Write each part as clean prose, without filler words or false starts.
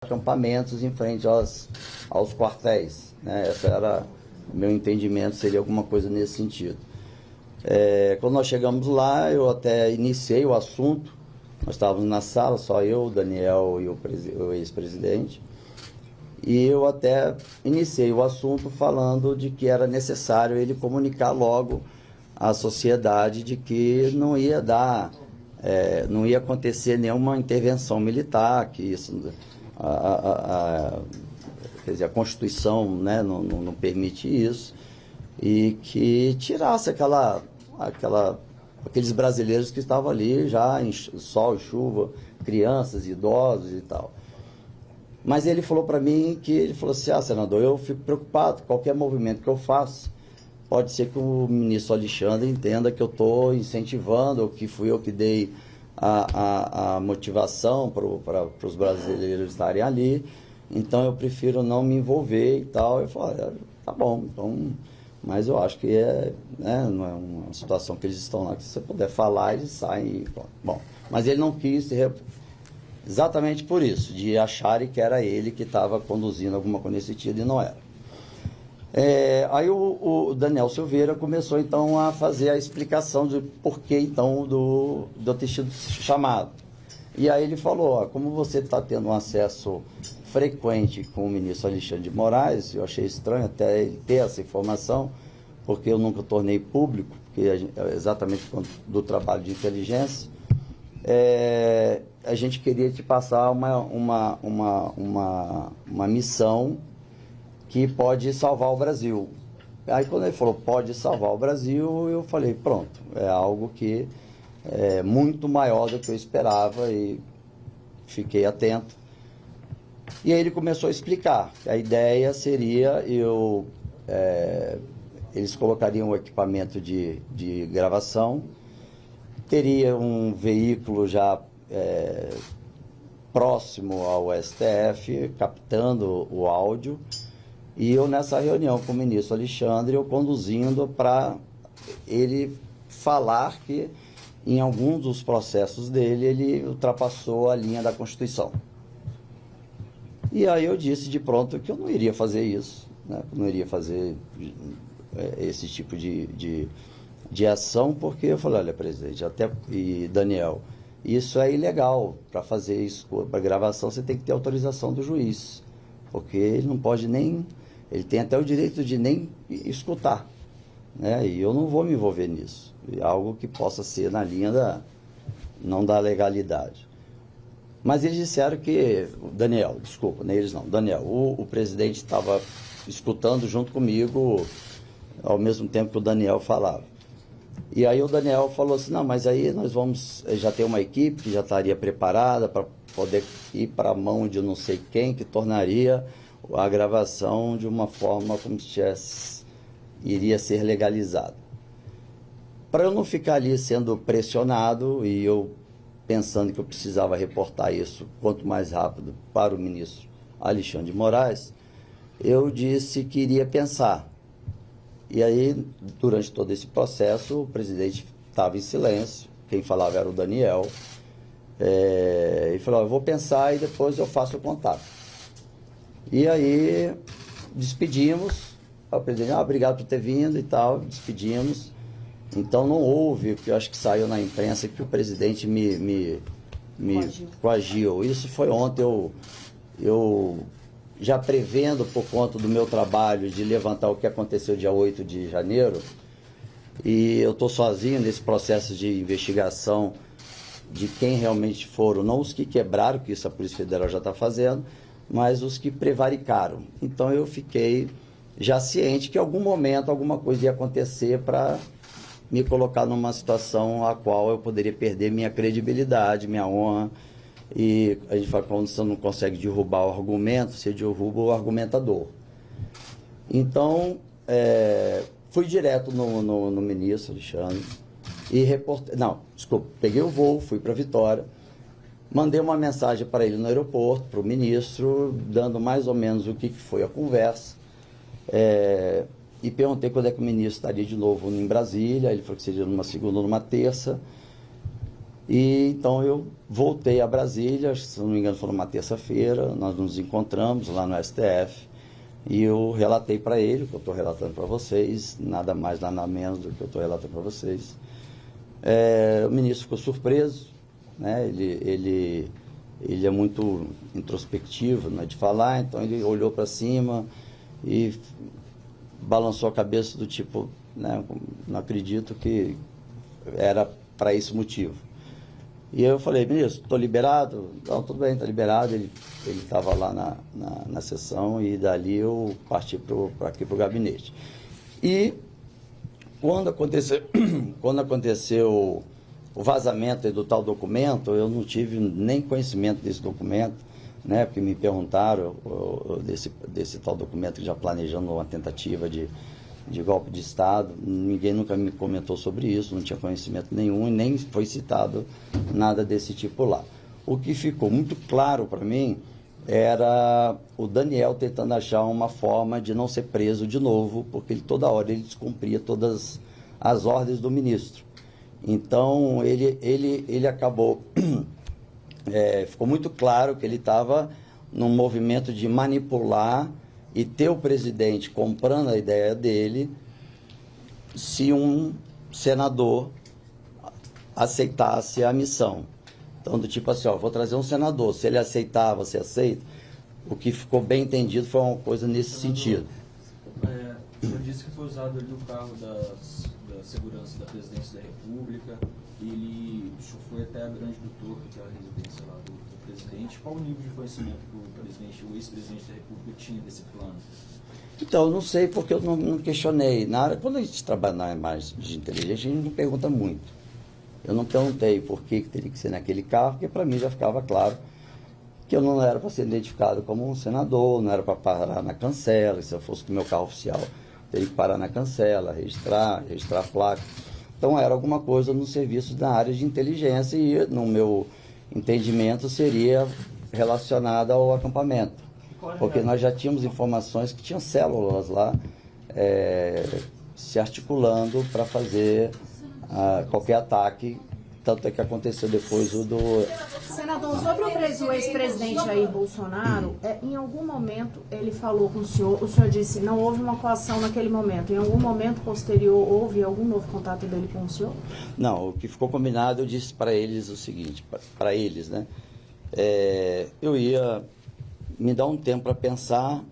acampamentos em frente aos quartéis, né? Esse era o meu entendimento, seria alguma coisa nesse sentido. Quando nós chegamos lá, eu até iniciei o assunto. Nós estávamos na sala, só eu, o Daniel e o ex-presidente. E eu até iniciei o assunto falando de que era necessário ele comunicar logo à sociedade de que não ia não ia acontecer nenhuma intervenção militar, que isso, quer dizer, a Constituição, né, não permite isso, e que tirasse aqueles brasileiros que estavam ali já em sol e chuva, crianças, idosos e tal. Mas ele falou para mim ele falou assim: senador, eu fico preocupado, qualquer movimento que eu faço, pode ser que o ministro Alexandre entenda que eu estou incentivando, ou que fui eu que dei a motivação para os brasileiros estarem ali, então eu prefiro não me envolver e tal. Eu falei: tá bom, então, mas eu acho que não é uma situação que eles estão lá, que se você puder falar, eles saem e pronto. Bom, mas ele não quis exatamente por isso, de acharem que era ele que estava conduzindo alguma coisa nesse sentido, e não era. Aí o Daniel Silveira começou então a fazer a explicação de porquê então do ter sido chamado. E aí ele falou: como você está tendo um acesso frequente com o ministro Alexandre de Moraes, eu achei estranho até ele ter essa informação, porque eu nunca tornei público, porque exatamente do trabalho de inteligência, a gente queria te passar uma missão que pode salvar o Brasil. Aí quando ele falou pode salvar o Brasil, eu falei: pronto, é algo que é muito maior do que eu esperava, e fiquei atento. E aí ele começou a explicar. A ideia seria eles colocariam o equipamento de gravação, teria um veículo já próximo ao STF, captando o áudio, e eu nessa reunião com o ministro Alexandre, eu conduzindo para ele falar que em alguns dos processos dele, ele ultrapassou a linha da Constituição. E aí eu disse de pronto que eu não iria fazer isso, né? Não iria fazer esse tipo de ação, porque eu falei: olha, presidente, e Daniel, isso é ilegal. Para fazer isso, para gravação, você tem que ter autorização do juiz, porque ele não pode nem... Ele tem até o direito de nem escutar, né? E eu não vou me envolver nisso. É algo que possa ser na linha não da legalidade. Mas eles disseram que... Daniel, desculpa, não é eles não. Daniel, o presidente estava escutando junto comigo, ao mesmo tempo que o Daniel falava. E aí o Daniel falou assim: não, mas aí nós vamos... Já tem uma equipe que já estaria preparada para poder ir para a mão de não sei quem, que tornaria a gravação de uma forma como se iria ser legalizado. Para eu não ficar ali sendo pressionado, e eu pensando que eu precisava reportar isso quanto mais rápido para o ministro Alexandre de Moraes, eu disse que iria pensar. E aí, durante todo esse processo, o presidente estava em silêncio, quem falava era o Daniel, e falou: eu vou pensar e depois eu faço o contato. E aí, despedimos, o presidente: obrigado por ter vindo e tal, despedimos. Então não houve, porque eu acho que saiu na imprensa que o presidente me coagiu. Isso foi ontem, eu já prevendo, por conta do meu trabalho, de levantar o que aconteceu dia 8 de janeiro, e eu estou sozinho nesse processo de investigação de quem realmente foram, não os que quebraram, que isso a Polícia Federal já está fazendo, mas os que prevaricaram. Então eu fiquei já ciente que em algum momento alguma coisa ia acontecer para me colocar numa situação a qual eu poderia perder minha credibilidade, minha honra. E a gente fala: quando você não consegue derrubar o argumento, você derruba o argumentador. Então, fui direto no ministro Alexandre e reportei... Não, desculpa, peguei o voo, fui para Vitória, mandei uma mensagem para ele no aeroporto, para o ministro, dando mais ou menos o que foi a conversa, e perguntei quando é que o ministro estaria de novo em Brasília. Ele falou que seria numa segunda ou numa terça. E então eu voltei a Brasília, se não me engano foi numa terça-feira, nós nos encontramos lá no STF e eu relatei para ele o que eu estou relatando para vocês, nada mais, nada menos do que eu estou relatando para vocês. O ministro ficou surpreso, né? Ele é muito introspectivo, né, de falar, então ele olhou para cima e balançou a cabeça do tipo, né, não acredito que era para esse motivo. E eu falei, ministro, estou liberado? Não, tudo bem, está liberado. Ele estava lá na sessão e dali eu parti aqui para o gabinete. E quando aconteceu o vazamento do tal documento, eu não tive nem conhecimento desse documento, né, porque me perguntaram desse tal documento, já planejando uma tentativa de golpe de Estado. Ninguém nunca me comentou sobre isso, não tinha conhecimento nenhum e nem foi citado nada desse tipo lá. O que ficou muito claro para mim era o Daniel tentando achar uma forma de não ser preso de novo, porque toda hora ele descumpria todas as ordens do ministro. Então ele acabou, ficou muito claro que ele estava num movimento de manipular e ter o presidente comprando a ideia dele se um senador aceitasse a missão. Então, do tipo assim, vou trazer um senador, se ele aceitar, você aceita? O que ficou bem entendido foi uma coisa nesse sentido. O senhor disse que foi usado ali o carro da segurança da presidência da República, e ele foi até a Grande do Torto, que é a residência lá do presidente. Qual o nível de conhecimento que o ex-presidente da República tinha desse plano? Então, eu não sei porque eu não questionei. Quando a gente trabalha na imagem de inteligência, a gente não pergunta muito. Eu não perguntei por que teria que ser naquele carro, porque para mim já ficava claro que eu não era para ser identificado como um senador, não era para parar na cancela. Se eu fosse com o meu carro oficial, teria que parar na cancela, registrar a placa. Então, era alguma coisa no serviço da área de inteligência e, no meu entendimento, seria relacionada ao acampamento. Porque nós já tínhamos informações que tinham células lá se articulando para fazer qualquer ataque, tanto é que aconteceu depois o do... Senador, sobre o ex-presidente Jair Bolsonaro, em algum momento ele falou com o senhor disse, não houve uma coação naquele momento, em algum momento posterior houve algum novo contato dele com o senhor? Não, o que ficou combinado, eu disse para eles o seguinte, para eles, né, eu ia me dar um tempo para pensar.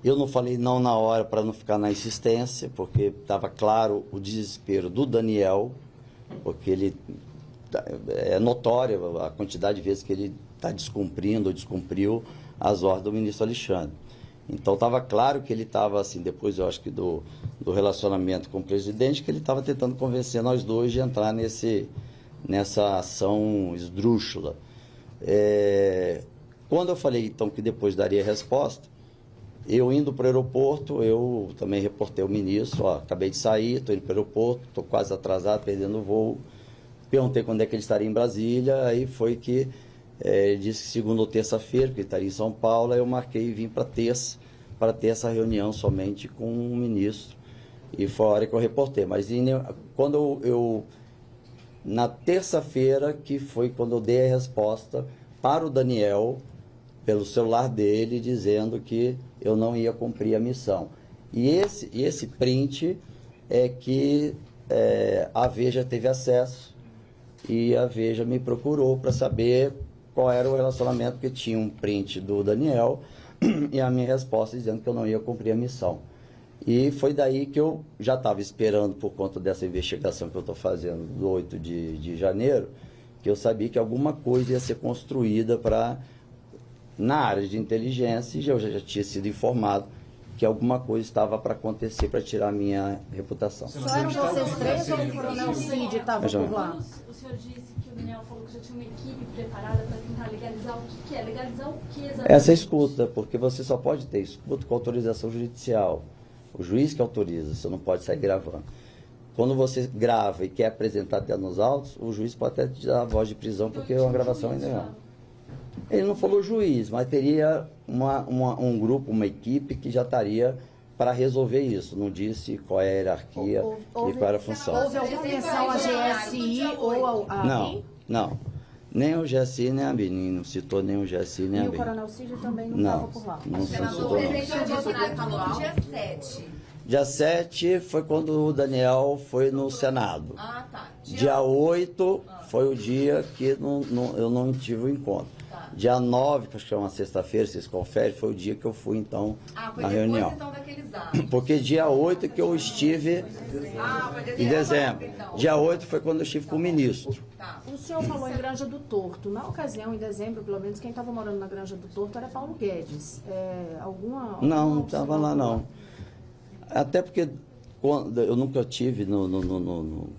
Eu não falei não na hora para não ficar na insistência, porque estava claro o desespero do Daniel, porque ele é notória a quantidade de vezes que ele está descumprindo ou descumpriu as ordens do ministro Alexandre. Então estava claro que ele estava assim, depois eu acho que do relacionamento com o presidente, que ele estava tentando convencer nós dois de entrar nessa ação esdrúxula. Quando eu falei então que depois daria resposta, eu indo para o aeroporto, eu também reportei ao ministro, acabei de sair, estou indo para o aeroporto, estou quase atrasado, perdendo o voo. Perguntei quando é que ele estaria em Brasília, aí foi que ele disse que segunda ou terça-feira, que ele estaria em São Paulo, aí eu marquei e vim para terça, para ter essa reunião somente com o ministro, e foi a hora que eu reportei. Mas quando na terça-feira, que foi quando eu dei a resposta para o Daniel, pelo celular dele, dizendo que eu não ia cumprir a missão. E esse print é que a Veja teve acesso e a Veja me procurou para saber qual era o relacionamento, porque tinha um print do Daniel e a minha resposta dizendo que eu não ia cumprir a missão. E foi daí que eu já estava esperando, por conta dessa investigação que eu estou fazendo do 8 de janeiro, que eu sabia que alguma coisa ia ser construída na área de inteligência, e eu já tinha sido informado que alguma coisa estava para acontecer para tirar a minha reputação. Só eram vocês três ou o coronel Cid estava por lá? O senhor disse que o Daniel falou que já tinha uma equipe preparada para tentar legalizar. O que é? Legalizar o que exatamente? Essa escuta, porque você só pode ter escuta com autorização judicial. O juiz que autoriza, você não pode sair gravando. Quando você grava e quer apresentar até nos autos, o juiz pode até te dar a voz de prisão, porque uma gravação ainda não. Ele não falou juiz, mas teria um grupo, uma equipe que já estaria para resolver isso, não disse qual é a hierarquia e qual era a função. Houve alguma menção a GSI ou a ABIN? Não. Nem o GSI, nem a ABIN. Não citou nem o GSI, nem a ABIN. E o Coronel Cid também não estava por lá? Não citou, Senador, o presidente Bolsonaro falou no dia 7. Dia 7 foi quando o Daniel foi no Senado. Ah, tá. Dia 8 foi o dia que eu não tive o encontro. Tá. Dia 9, que acho que é uma sexta-feira, vocês conferem, foi o dia que eu fui, então, foi na depois, reunião. então, daqueles atos. Porque dia 8 que eu estive Foi em dezembro. então. Dia 8 foi quando eu estive com o ministro. Tá. O senhor falou em Granja do Torto. Na ocasião, em dezembro, pelo menos, quem estava morando na Granja do Torto era Paulo Guedes. Não estava lá, não. Até porque eu nunca tive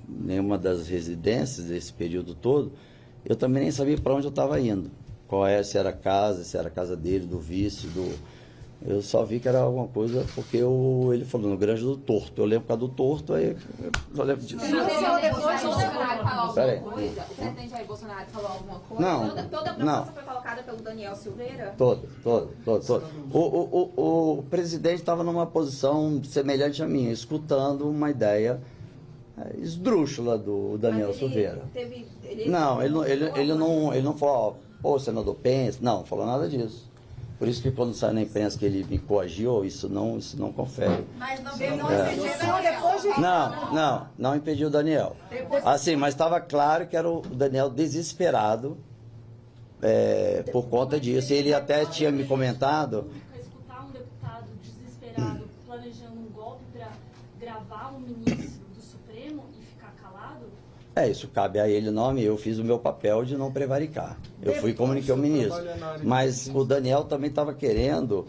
nenhuma das residências desse período todo, eu também nem sabia para onde eu estava indo. Se era a casa, se era a casa dele, do vice, eu só vi que era alguma coisa porque ele falou no Granja do Torto. Eu lembro por causa do Torto, aí eu lembro disso. O Bolsonaro falou alguma Peraí. coisa? O presidente Jair Bolsonaro falou alguma coisa? Não, Toda a proposta não. foi colocada pelo Daniel Silveira? Todo. O presidente estava numa posição semelhante à minha, escutando uma ideia esdrúxula do Daniel Silveira. Não, ele não falou, pô, senador, pensa. Não falou nada disso. Por isso que quando saiu na imprensa que ele me coagiu, isso não confere. Mas não Não impediu o Daniel. Assim, mas estava claro que era o Daniel desesperado por conta disso. Ele até tinha me comentado. Escutar um deputado desesperado planejando um golpe para gravar um ministro do Supremo e ficar calado? Isso cabe a ele, não a mim. Eu fiz o meu papel de não prevaricar. Eu fui e comuniquei ao ministro. Mas o Daniel também estava querendo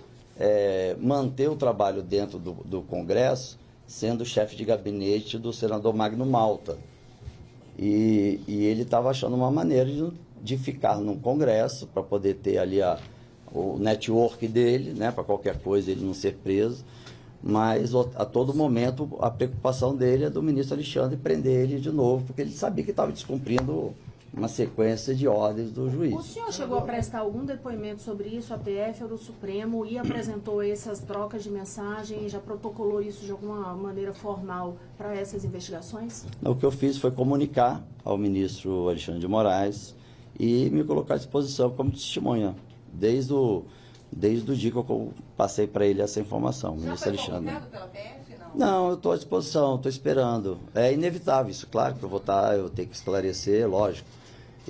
manter o trabalho dentro do Congresso, sendo chefe de gabinete do senador Magno Malta. E ele estava achando uma maneira de ficar no Congresso, para poder ter ali o network dele, né, para qualquer coisa ele não ser preso. Mas a todo momento a preocupação dele é do ministro Alexandre prender ele de novo, porque ele sabia que estava descumprindo uma sequência de ordens do juiz. O senhor chegou a prestar algum depoimento sobre isso à PF ou do Supremo e apresentou essas trocas de mensagem, já protocolou isso de alguma maneira formal para essas investigações? O que eu fiz foi comunicar ao ministro Alexandre de Moraes e me colocar à disposição como testemunha, desde o dia que eu passei para ele essa informação, ministro Alexandre. Já foi pela PF, não? Não, eu estou à disposição, estou esperando. É inevitável isso, claro que eu vou estar, eu tenho que esclarecer, lógico.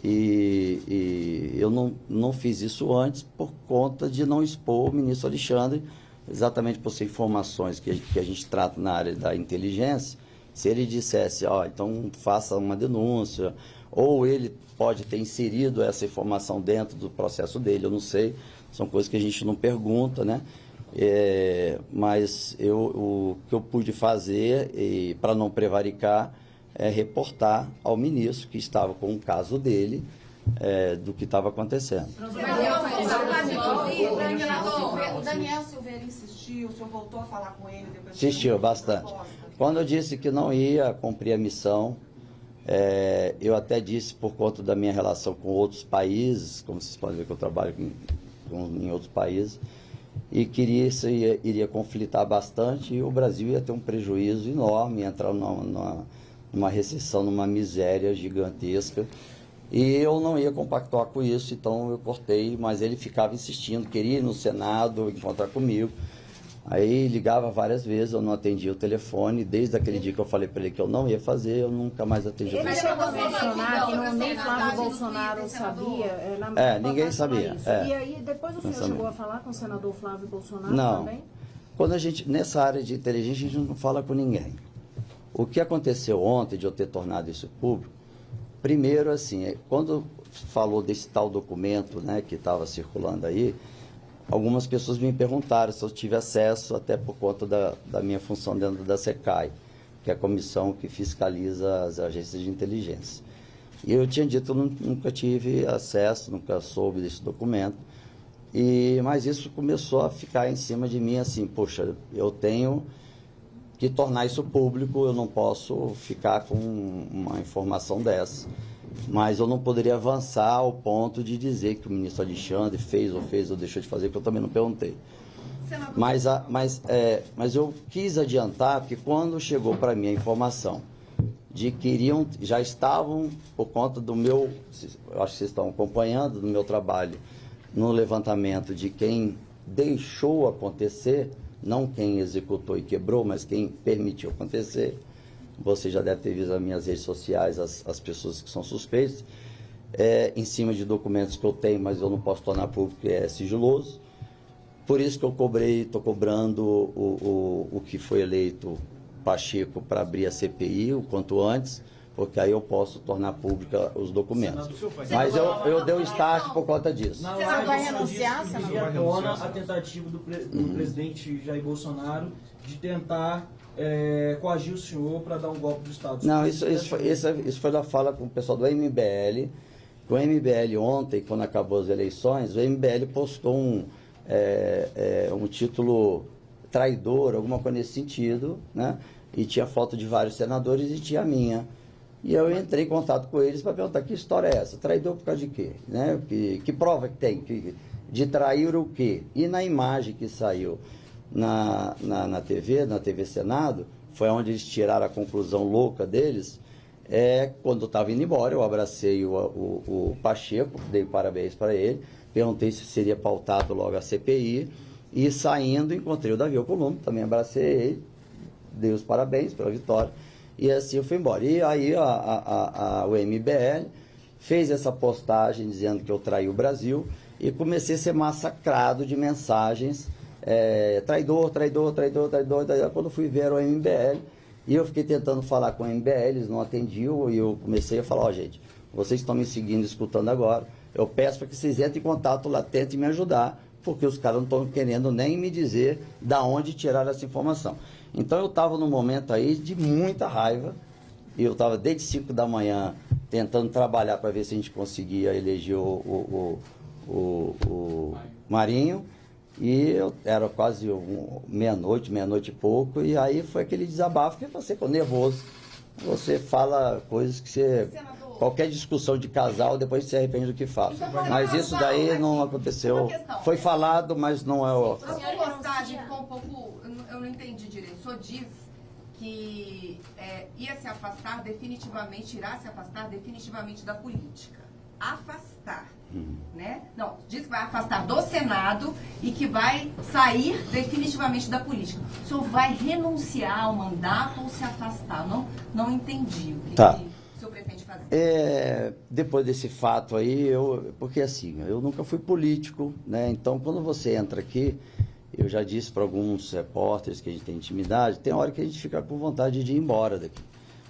E eu não fiz isso antes por conta de não expor o ministro Alexandre, exatamente por ser informações que a gente trata na área da inteligência. Se ele dissesse, então faça uma denúncia, ou ele pode ter inserido essa informação dentro do processo dele, eu não sei, são coisas que a gente não pergunta, né? Mas o que eu pude fazer, para não prevaricar, é reportar ao ministro que estava com o caso dele, do que estava acontecendo. O Daniel Silveira insistiu, o senhor voltou a falar com ele depois? Insistiu bastante. Quando eu disse que não ia cumprir a missão, eu até disse por conta da minha relação com outros países, como vocês podem ver que eu trabalho em outros países, e que isso iria conflitar bastante e o Brasil ia ter um prejuízo enorme, entrar numa recessão, numa miséria gigantesca. E eu não ia compactuar com isso, então eu cortei, mas ele ficava insistindo, queria ir no Senado, encontrar comigo. Aí ligava várias vezes, eu não atendia o telefone, desde aquele dia que eu falei para ele que eu não ia fazer, eu nunca mais atendi o Ele telefone. chegou a mencionar que nem Flávio Bolsonaro sabia. Ninguém sabia. E aí, depois o senhor chegou a falar com o senador Flávio Bolsonaro não. também? Quando nessa área de inteligência, a gente não fala com ninguém. O que aconteceu ontem de eu ter tornado isso público, primeiro, assim, quando falou desse tal documento, né, que estava circulando aí, algumas pessoas me perguntaram se eu tive acesso, até por conta da minha função dentro da SECAI, que é a comissão que fiscaliza as agências de inteligência. E eu tinha dito que eu nunca tive acesso, nunca soube desse documento, mas isso começou a ficar em cima de mim, assim, poxa, eu tenho que tornar isso público, eu não posso ficar com uma informação dessa. Mas eu não poderia avançar ao ponto de dizer que o ministro Alexandre fez ou deixou de fazer, porque eu também não perguntei. Mas eu quis adiantar, porque quando chegou para mim a informação de que já estavam, por conta do meu, eu acho que vocês estão acompanhando, do meu trabalho no levantamento de quem deixou acontecer, não quem executou e quebrou, mas quem permitiu acontecer. Você já deve ter visto nas minhas redes sociais as pessoas que são suspeitas, em cima de documentos que eu tenho, mas eu não posso tornar público, que é sigiloso. Por isso que eu estou cobrando o que foi eleito Pacheco para abrir a CPI o quanto antes, porque aí eu posso tornar pública os documentos. Mas eu dei o start por conta disso. Você vai renunciar, senador? A tentativa do presidente Jair Bolsonaro de tentar coagir o senhor para dar um golpe do Estado. Não, isso foi da fala com o pessoal do MBL. O MBL ontem, quando acabou as eleições, o MBL postou um título traidor, alguma coisa nesse sentido, né? E tinha foto de vários senadores e tinha a minha. E eu entrei em contato com eles para perguntar que história é essa? Traidor por causa de quê? Né? Que prova que tem? De trair o quê? E na imagem que saiu na TV Senado, foi onde eles tiraram a conclusão louca deles. Quando eu estava indo embora, eu abracei o Pacheco, dei parabéns para ele, perguntei se seria pautado logo a CPI, e saindo encontrei o Davi Alcolumbre, também abracei ele, dei os parabéns pela vitória, e assim eu fui embora. E aí o MBL fez essa postagem dizendo que eu traí o Brasil, e comecei a ser massacrado de mensagens, traidor, traidor, traidor, traidor, traidor. Quando fui ver o MBL, e eu fiquei tentando falar com o MBL, eles não atendiam, e eu comecei a falar, gente, vocês estão me seguindo, escutando agora, eu peço para que vocês entrem em contato lá, tentem me ajudar, porque os caras não estão querendo nem me dizer da onde tiraram essa informação. Então eu estava num momento aí de muita raiva, e eu estava desde 5 da manhã tentando trabalhar para ver se a gente conseguia eleger o Marinho, e eu era quase meia-noite e pouco, e aí foi aquele desabafo que você ficou nervoso, você fala coisas que você... Qualquer discussão de casal, depois você se arrepende do que fala. Mas isso daí não aconteceu. Foi falado, mas não é o... A sua postagem ficou um pouco... Eu não entendi direito. O senhor diz que ia se afastar definitivamente, irá se afastar definitivamente da política. Afastar, né? Não, diz que vai afastar do Senado e que vai sair definitivamente da política. O senhor vai renunciar ao mandato ou se afastar? Não entendi o que o senhor pretende fazer. Depois desse fato aí, porque assim, eu nunca fui político, né? Então, quando você entra aqui, eu já disse para alguns repórteres que a gente tem intimidade, tem hora que a gente fica com vontade de ir embora daqui.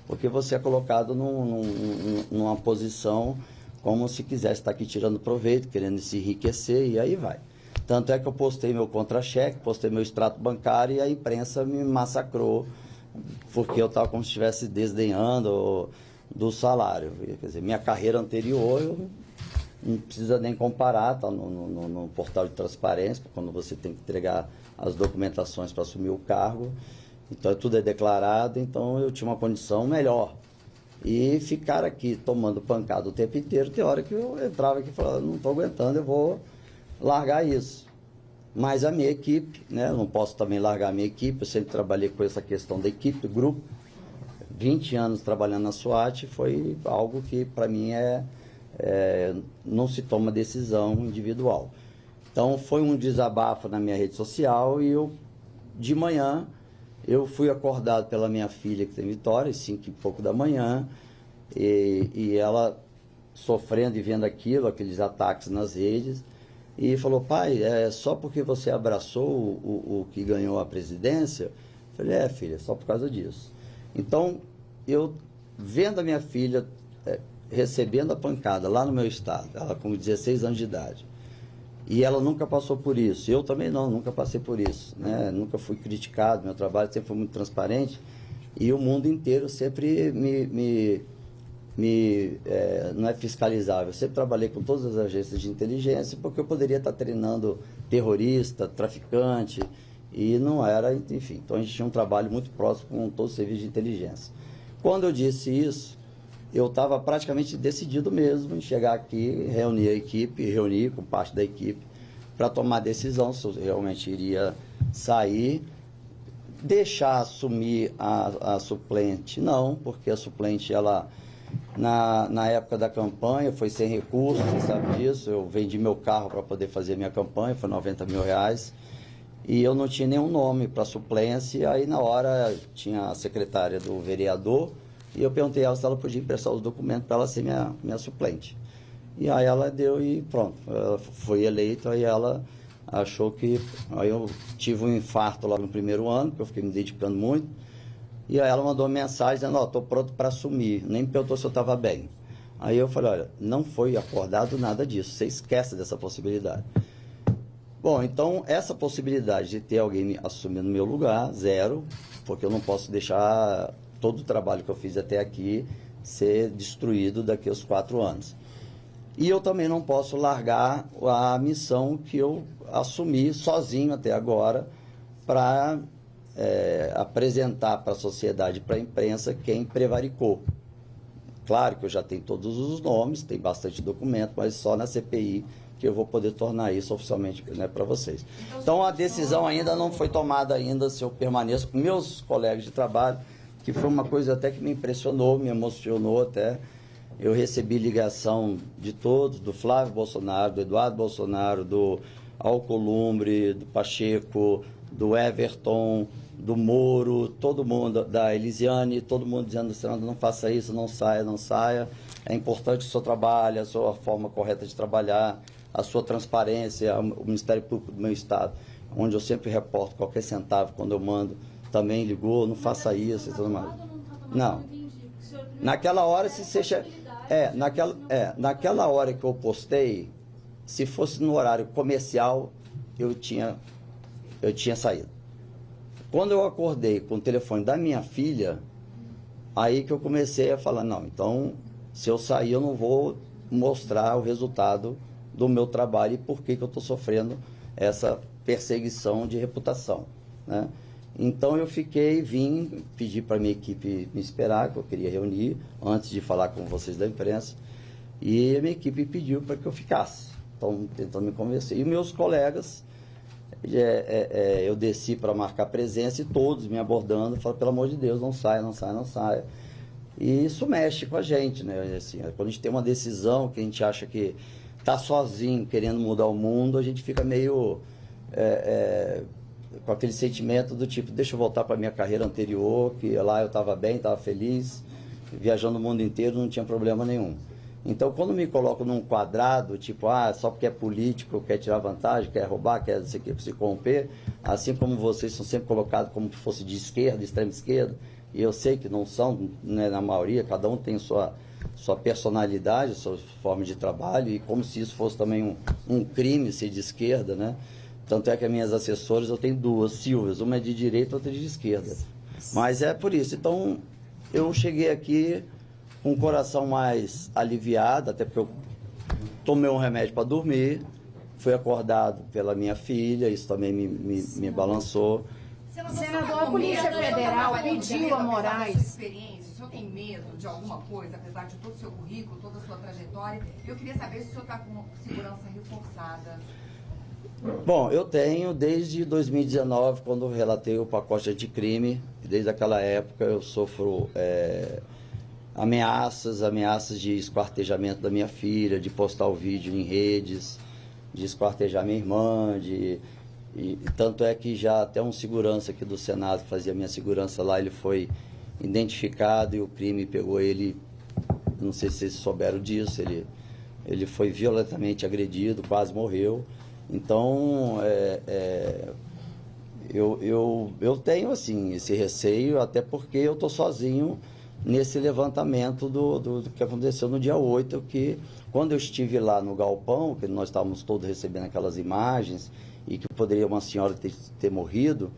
Porque você é colocado numa posição como se quisesse estar aqui tirando proveito, querendo se enriquecer, e aí vai. Tanto é que eu postei meu contra-cheque, postei meu extrato bancário, e a imprensa me massacrou, porque eu estava como se estivesse desdenhando do salário. Quer dizer, minha carreira anterior, eu não precisa nem comparar, está no portal de transparência, quando você tem que entregar as documentações para assumir o cargo. Então, tudo é declarado, então eu tinha uma condição melhor. E ficar aqui tomando pancada o tempo inteiro, tem hora que eu entrava aqui e falava, não estou aguentando, eu vou largar isso. Mas a minha equipe, né, eu não posso também largar a minha equipe, eu sempre trabalhei com essa questão da equipe, do grupo. 20 anos trabalhando na SWAT foi algo que para mim não se toma decisão individual. Então foi um desabafo na minha rede social e de manhã, eu fui acordado pela minha filha, que tem Vitória, às 5 e pouco da manhã, e ela sofrendo e vendo aqueles ataques nas redes, e falou, pai, só porque você abraçou o que ganhou a presidência? Eu falei, filha, só por causa disso. Então, eu vendo a minha filha recebendo a pancada lá no meu estado, ela com 16 anos de idade, e ela nunca passou por isso. Eu também nunca passei por isso, né? Nunca fui criticado, meu trabalho sempre foi muito transparente, e o mundo inteiro sempre não é fiscalizável. Eu sempre trabalhei com todas as agências de inteligência, porque eu poderia estar treinando terrorista, traficante, e não era, enfim. Então a gente tinha um trabalho muito próximo com todos os serviços de inteligência. Quando eu disse isso, eu estava praticamente decidido mesmo em chegar aqui, reunir a equipe, reunir com parte da equipe, para tomar decisão se eu realmente iria sair. Deixar assumir a suplente, não, porque a suplente, ela, na época da campanha, foi sem recursos, você sabe disso, eu vendi meu carro para poder fazer minha campanha, foi R$90 mil, e eu não tinha nenhum nome para suplência, aí na hora tinha a secretária do vereador, e eu perguntei a ela se ela podia emprestar os documentos para ela ser minha suplente. E aí ela deu e pronto, ela foi eleita, aí ela achou que... Aí eu tive um infarto lá no primeiro ano, porque eu fiquei me dedicando muito. E aí ela mandou uma mensagem dizendo, estou pronto para assumir. Nem me perguntou se eu estava bem. Aí eu falei, olha, não foi acordado nada disso. Você esquece dessa possibilidade. Bom, então essa possibilidade de ter alguém me assumindo no meu lugar, zero. Porque eu não posso deixar todo o trabalho que eu fiz até aqui ser destruído daqui aos 4 anos. E eu também não posso largar a missão que eu assumi sozinho até agora para apresentar para a sociedade, para a imprensa, quem prevaricou. Claro que eu já tenho todos os nomes, tem bastante documento, mas só na CPI que eu vou poder tornar isso oficialmente, né, para vocês. Então a decisão ainda não foi tomada ainda se eu permaneço com meus colegas de trabalho, que foi uma coisa até que me impressionou, me emocionou até. Eu recebi ligação de todos, do Flávio Bolsonaro, do Eduardo Bolsonaro, do Alcolumbre, do Pacheco, do Everton, do Moro, todo mundo, da Elisiane, todo mundo dizendo, Senador, não faça isso, não saia, não saia. É importante o seu trabalho, a sua forma correta de trabalhar, a sua transparência, o Ministério Público do meu estado, onde eu sempre reporto qualquer centavo quando eu mando, também ligou, não faça isso e tudo mais. Não. Naquela hora, se você... naquela hora que eu postei, se fosse no horário comercial, eu tinha saído. Quando eu acordei com o telefone da minha filha, aí que eu comecei a falar, não, então, se eu sair, eu não vou mostrar o resultado do meu trabalho e por que eu estou sofrendo essa perseguição de reputação, né? Então eu vim pedir para a minha equipe me esperar, que eu queria reunir antes de falar com vocês da imprensa, e a minha equipe pediu para que eu ficasse, então tentando me convencer. E meus colegas, eu desci para marcar presença e todos me abordando, falaram, pelo amor de Deus, não saia, não saia, não saia. E isso mexe com a gente, né? Assim, quando a gente tem uma decisão que a gente acha que está sozinho, querendo mudar o mundo, a gente fica meio... com aquele sentimento do tipo, deixa eu voltar para a minha carreira anterior, que lá eu estava bem, estava feliz, viajando o mundo inteiro, não tinha problema nenhum. Então, quando me coloco num quadrado, tipo, só porque é político, quer tirar vantagem, quer roubar, quer se corromper, assim como vocês são sempre colocados como se fosse de esquerda, de extrema esquerda, e eu sei que não são, né, na maioria, cada um tem sua personalidade, sua forma de trabalho, e como se isso fosse também um crime ser de esquerda, né? Tanto é que as minhas assessoras, eu tenho 2, Silvias, uma é de direita, outra é de esquerda. Mas é por isso. Então, eu cheguei aqui com o coração mais aliviado, até porque eu tomei um remédio para dormir, fui acordado pela minha filha, isso também me balançou. Senador, a Polícia Federal pediu a Moraes... O senhor tem medo de alguma coisa, apesar de todo o seu currículo, toda a sua trajetória? Eu queria saber se o senhor está com segurança reforçada. Bom, eu tenho desde 2019, quando eu relatei o pacote anticrime, desde aquela época eu sofro ameaças de esquartejamento da minha filha, de postar o vídeo em redes, de esquartejar minha irmã, e tanto é que já até um segurança aqui do Senado, que fazia minha segurança lá, ele foi identificado e o crime pegou ele, não sei se vocês souberam disso, ele foi violentamente agredido, quase morreu. Então, eu tenho, assim, esse receio, até porque eu estou sozinho nesse levantamento do que aconteceu no dia 8, que quando eu estive lá no galpão, que nós estávamos todos recebendo aquelas imagens, e que poderia uma senhora ter morrido,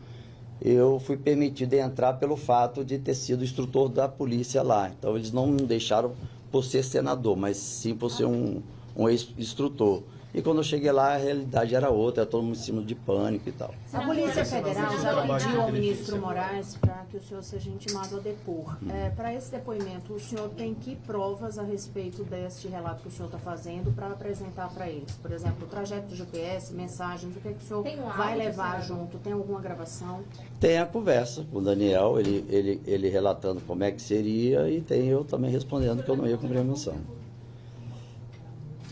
eu fui permitido entrar pelo fato de ter sido instrutor da polícia lá. Então, eles não me deixaram por ser senador, mas sim por ser um ex-instrutor. E quando eu cheguei lá, a realidade era outra, era todo mundo em cima de pânico e tal. A Polícia Federal já pediu ao ministro Moraes para que o senhor seja intimado a depor. Para esse depoimento, o senhor tem que provas a respeito deste relato que o senhor está fazendo para apresentar para eles? Por exemplo, o trajeto do GPS, mensagens, o que, é que o senhor vai levar junto? Tem alguma gravação? Tem a conversa com o Daniel, ele relatando como é que seria, e tem eu também respondendo que eu não ia cumprir a missão.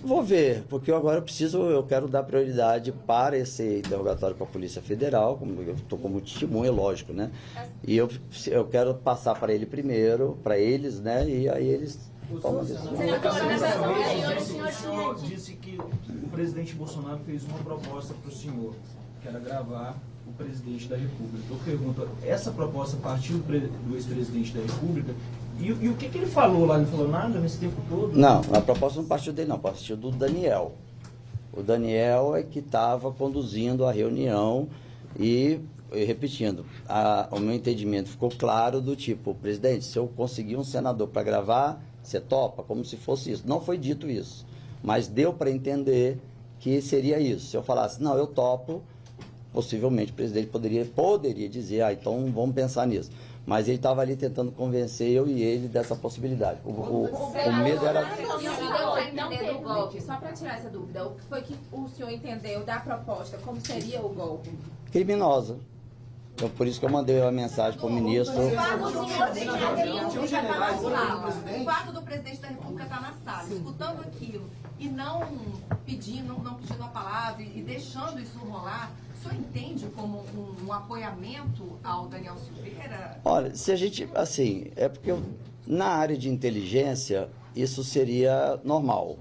Vou ver, porque eu quero dar prioridade para esse interrogatório com a Polícia Federal, como eu estou como testemunha, lógico, né? E eu quero passar para ele primeiro, para eles, né? E aí eles tomam a decisão. O senhor disse que o presidente Bolsonaro fez uma proposta para o senhor, que era gravar o presidente da República. Eu pergunto, essa proposta partiu do ex-presidente da República? E o que ele falou lá? Ele não falou nada nesse tempo todo? Não, a proposta não partiu dele, não, partiu do Daniel. O Daniel é que estava conduzindo a reunião e repetindo, o meu entendimento ficou claro do tipo, presidente, se eu conseguir um senador para gravar, você topa? Como se fosse isso. Não foi dito isso, mas deu para entender que seria isso. Se eu falasse, não, eu topo, possivelmente o presidente poderia dizer, então vamos pensar nisso. Mas ele estava ali tentando convencer eu e ele dessa possibilidade. O medo era... Não teve o golpe. Só para tirar essa dúvida, o que foi que o senhor entendeu da proposta? Como seria o golpe? Criminosa. Então, por isso que eu mandei uma mensagem para o ministro. O fato do presidente da República estar na sala, escutando aquilo e não pedindo a palavra e deixando isso rolar, o senhor entende como um apoiamento ao Daniel Silveira? Olha, se a gente, assim, é porque na área de inteligência isso seria normal,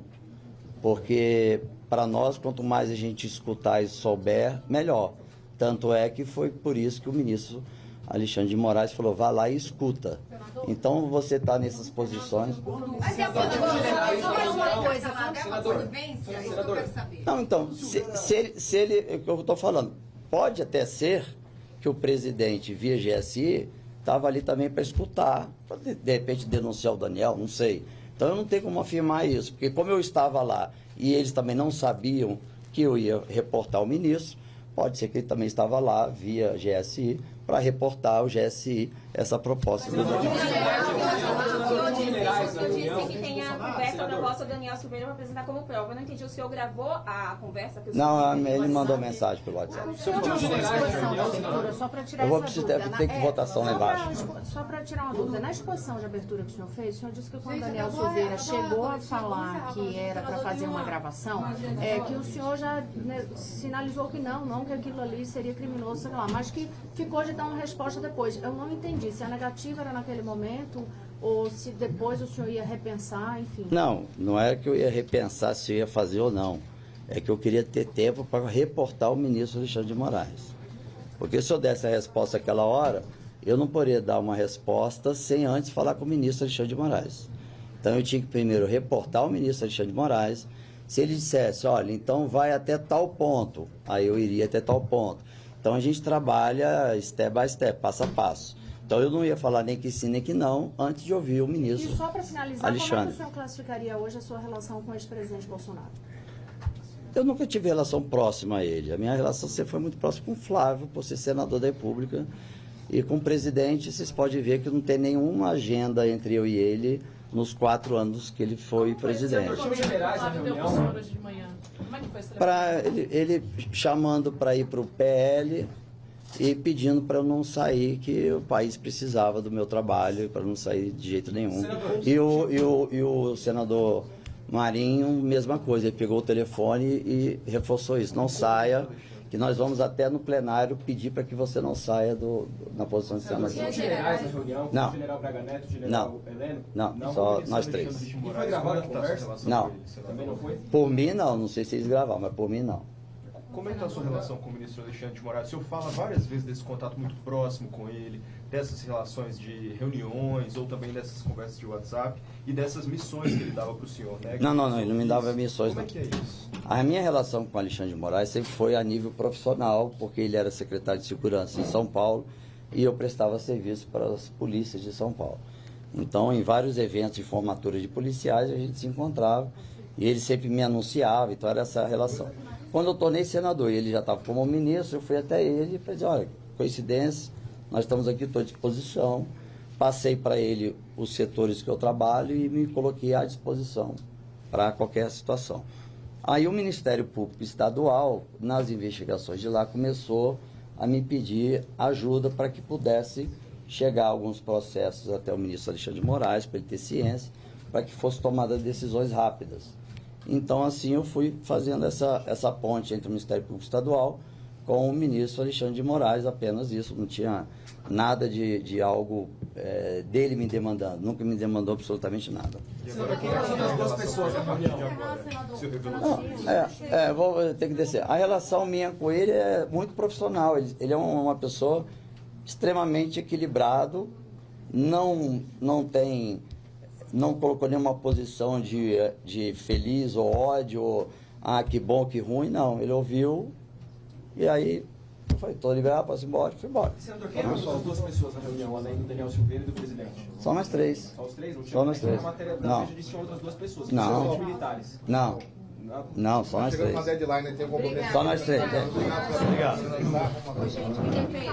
porque para nós, quanto mais a gente escutar e souber, melhor. Tanto é que foi por isso que o ministro Alexandre de Moraes falou, vá lá e escuta. Então você está nessas posições... Mas é uma coisa, é uma convivência, isso que eu quero saber. Não, então, se ele, eu estou falando, pode até ser que o presidente, via GSI, estava ali também para escutar, para de repente denunciar o Daniel, não sei. Então eu não tenho como afirmar isso, porque como eu estava lá e eles também não sabiam que eu ia reportar o ministro, pode ser que ele também estava lá, via GSI, para reportar ao GSI essa proposta. O senhor disse que tem a conversa proposta do Daniel Silveira para apresentar como prova. Eu não entendi, o senhor gravou a conversa? Que o senhor Não, ele mandou mensagem pelo WhatsApp. Só para tirar Eu vou essa precisar, dúvida. tem que votação lá embaixo. Só para tirar uma dúvida, na exposição de abertura que o senhor fez, o senhor disse que quando o Daniel Silveira chegou a falar que era para fazer uma gravação, que o senhor já sinalizou que não, que aquilo ali seria criminoso, sei lá, mas que ficou de dar uma resposta depois. Eu não entendi se a negativa era naquele momento ou se depois o senhor ia repensar, enfim. Não é que eu ia repensar se eu ia fazer ou não. É que eu queria ter tempo para reportar o ministro Alexandre de Moraes. Porque se eu desse a resposta àquela hora, eu não poderia dar uma resposta sem antes falar com o ministro Alexandre de Moraes. Então eu tinha que primeiro reportar o ministro Alexandre de Moraes. Se ele dissesse, olha, então vai até tal ponto, aí eu iria até tal ponto. Então a gente trabalha step by step, passo a passo. Então eu não ia falar nem que sim nem que não antes de ouvir o ministro Alexandre. E só para finalizar, como é que o senhor classificaria hoje a sua relação com o ex-presidente Bolsonaro? Eu nunca tive relação próxima a ele. A minha relação sempre foi muito próxima com o Flávio, por ser senador da República. E com o presidente, vocês podem ver que não tem nenhuma agenda entre eu e ele nos 4 anos que ele foi presidente. Para ele chamando para ir para o PL e pedindo para eu não sair, que o país precisava do meu trabalho, para não sair de jeito nenhum. E o senador Marinho, mesma coisa, ele pegou o telefone e reforçou isso, não saia, que nós vamos até no plenário pedir para que você não saia na posição de senador. Generais na reunião, não. O general Braga Neto, o general Heleno? Não, só nós 3. E foi gravada a conversa? Não. Também não foi? Por mim não sei se eles gravaram, mas por mim não. Como é que está a sua relação com o ministro Alexandre de Moraes? O senhor fala várias vezes desse contato muito próximo com ele, dessas relações de reuniões ou também dessas conversas de WhatsApp e dessas missões que ele dava para o senhor, né? Não, ele não me dava missões. Como é que é isso? A minha relação com o Alexandre de Moraes sempre foi a nível profissional, porque ele era secretário de Segurança em São Paulo e eu prestava serviço para as polícias de São Paulo. Então, em vários eventos de formatura de policiais, a gente se encontrava E ele sempre me anunciava, então era essa a relação. Quando eu tornei senador e ele já estava como ministro, eu fui até ele e falei, olha, coincidência, nós estamos aqui, estou à disposição. Passei para ele os setores que eu trabalho e me coloquei à disposição para qualquer situação. Aí o Ministério Público Estadual, nas investigações de lá, começou a me pedir ajuda para que pudesse chegar alguns processos até o ministro Alexandre de Moraes, para ele ter ciência, para que fosse tomada decisões rápidas. Então, assim, eu fui fazendo essa ponte entre o Ministério Público Estadual com o ministro Alexandre de Moraes, apenas isso, não tinha nada de algo dele me demandando, nunca me demandou absolutamente nada. E agora, quem são as duas pessoas na reunião de agora? Não, vou ter que descer. A relação minha com ele é muito profissional, ele é uma pessoa extremamente equilibrado, não colocou nenhuma posição de feliz ou ódio, ou que bom, que ruim, não. Ele ouviu e aí eu falei, estou liberado, posso ir embora, fui embora. Senador, quem eram as duas pessoas na reunião, além do Daniel Silveira e do presidente? Só nós três. Só os três? Não tinha Só nós três. Na matéria da Não. veja disse que tinha outras duas pessoas, Não. os militares. Não, não, só nós três. Chegando uma deadline, tem um compromisso. Só nós três. Obrigado. Gente, ninguém fez.